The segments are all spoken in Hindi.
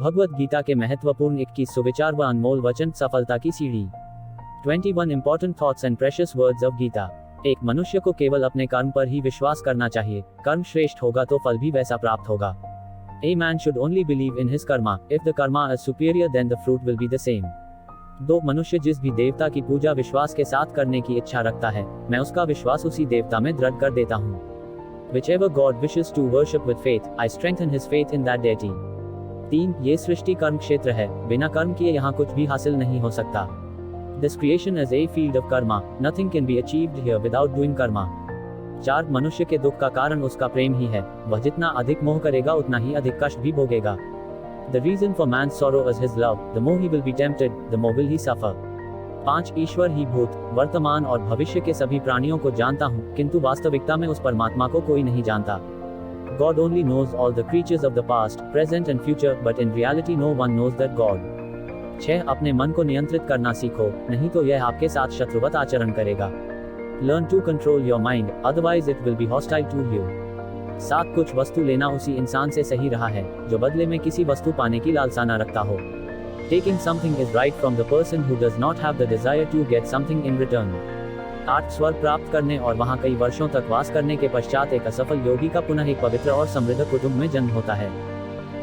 भगवत गीता के महत्वपूर्ण 21 सुविचार व अनमोल वचन, सफलता की सीढ़ी। 21 important thoughts and precious words of Gita. एक मनुष्य को केवल अपने कर्म पर ही विश्वास करना चाहिए। कर्म श्रेष्ठ होगा तो फल भी वैसा प्राप्त होगा। A man should only believe in his karma. If the karma is superior, then the fruit will be the same. दो मनुष्य जिस भी देवता की पूजा विश्वास के साथ करने की इच्छा रखता है, मैं उसका विश्वास उसी देवता में दृढ़ कर देता हूँ। Whichever God wishes to worship with faith, I strengthen his faith in that deity. 3. ये सृष्टि कर्म क्षेत्र है, बिना कर्म किए यहाँ कुछ भी हासिल नहीं हो सकता। This creation is a field of karma. Nothing can be achieved here without doing karma. 4. मनुष्य के दुख का कारण उसका प्रेम ही है। वह जितना अधिक मोह करेगा उतना ही अधिक कष्ट भी भोगेगा। The reason for man's sorrow is his love. The more he will be tempted, the more will he suffer. 5. ईश्वर ही भूत, वर्तमान और भविष्य के सभी प्राणियों को जानता हूँ, किंतु वास्तविकता में उस परमात्मा को कोई नहीं जानता। God only knows all the creatures of the past, present and future, but in reality no one knows that God. 6. अपने मन को नियंत्रित करना सीखो, नहीं तो यह आपके साथ शत्रुवत आचरण करेगा। Learn to control your mind, otherwise it will be hostile to you. 7. कुछ वस्तु लेना उसी इंसान से सही रहा है, जो बदले में किसी वस्तु पाने की लालसा न रखता हो। Taking something is right from the person who does not have the desire to get something in return. 8. स्वर्ग प्राप्त करने और वहाँ कई वर्षों तक वास करने के पश्चात एक असफल योगी का पुनः एक पवित्र और समृद्ध कुटुंब में जन्म होता है।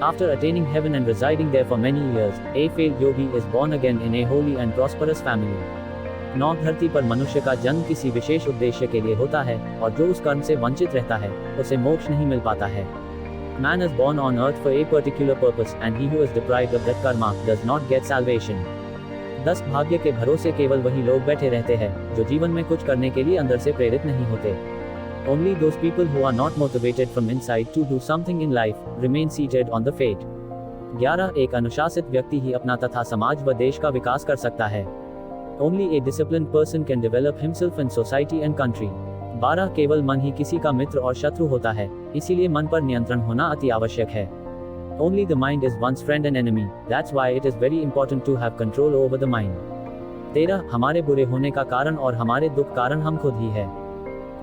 After attaining heaven and residing there for many years, a failed yogi is born again in a holy and prosperous family. 9. धरती पर मनुष्य का जन्म किसी विशेष उद्देश्य के लिए होता है, और जो उस कर्म से वंचित रहता है, उसे मोक्ष नहीं मिल पाता है। Man is born on earth for a particular purpose, and he who is deprived of that karma does not get salvation. 10. भाग्य के भरोसे केवल वही लोग बैठे रहते हैं, जो जीवन में कुछ करने के लिए अंदर से प्रेरित नहीं होते। Only those people who are not motivated from inside to do something in life remain seated on the fate. 11. एक अनुशासित व्यक्ति ही अपना तथा समाज व देश का विकास कर सकता है। Only a disciplined person can develop himself in society and country. 12. केवल मन ही किसी का मित्र और शत्रु होता है, इसीलिए मन पर नियंत्रण होना अति आवश्यक है। Only the mind is one's friend and enemy. That's why it is very important to have control over the mind. 13. हमारे बुरे होने का कारण और हमारे दुख कारण हम खुद ही है।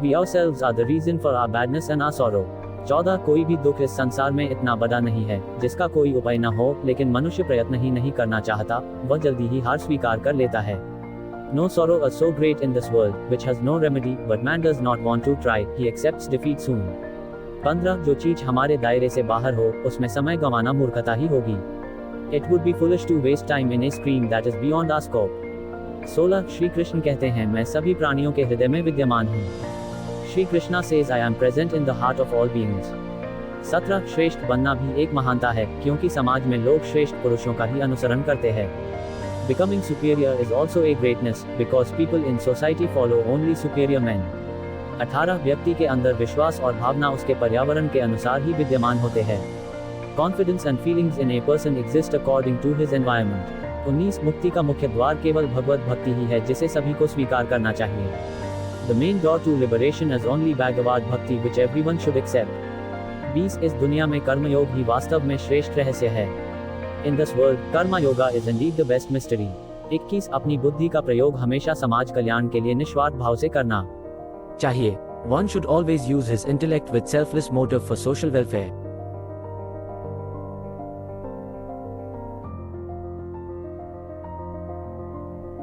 We ourselves are the reason for our badness and our sorrow. 14. कोई भी दुख इस संसार में इतना बड़ा नहीं है, जिसका कोई उपाय न हो, लेकिन मनुष्य प्रयत्न ही नहीं करना चाहता, वह जल्दी ही हार स्वीकार कर लेता है। No sorrow is so great in this world, which has no remedy, but man does not want to try, he accepts defeat soon. 15. जो चीज हमारे दायरे से बाहर हो, उसमें समय गंवाना मूर्खता ही होगी। It would be foolish to waste time in a stream that is beyond our scope. 16. Shri Krishna कहते हैं, मैं सभी प्राणियों के हृदय में विद्यमान हूँ। Shri Krishna says I am present in the heart of all beings. 17. श्रेष्ठ बनना भी एक महानता है, क्योंकि समाज में लोग श्रेष्ठ पुरुषों का ही अनुसरण करते हैं। Becoming superior is also a greatness, because people in society follow only superior men. 18. व्यक्ति के अंदर विश्वास और भावना उसके पर्यावरण के अनुसार ही विद्यमान होते हैं। Confidence and feelings in a person exist according to his environment. 19. मुक्ति का मुख्य द्वार केवल भगवत भक्ति ही है, जिसे सभी को स्वीकार करना चाहिए। The main door to liberation is only Bhagavad Bhakti, which everyone should accept. 20. इस दुनिया में कर्मयोग ही वास्तव में श्रेष्ठ रहस्य है। In this world, Karma Yoga is indeed the best mystery. 21. अपनी बुद्धि का प्रयोग हमेशा समाज कल्याण के लिए निस्वार्थ भाव से करना चाहिए। One should always use his intellect with selfless motive for social welfare.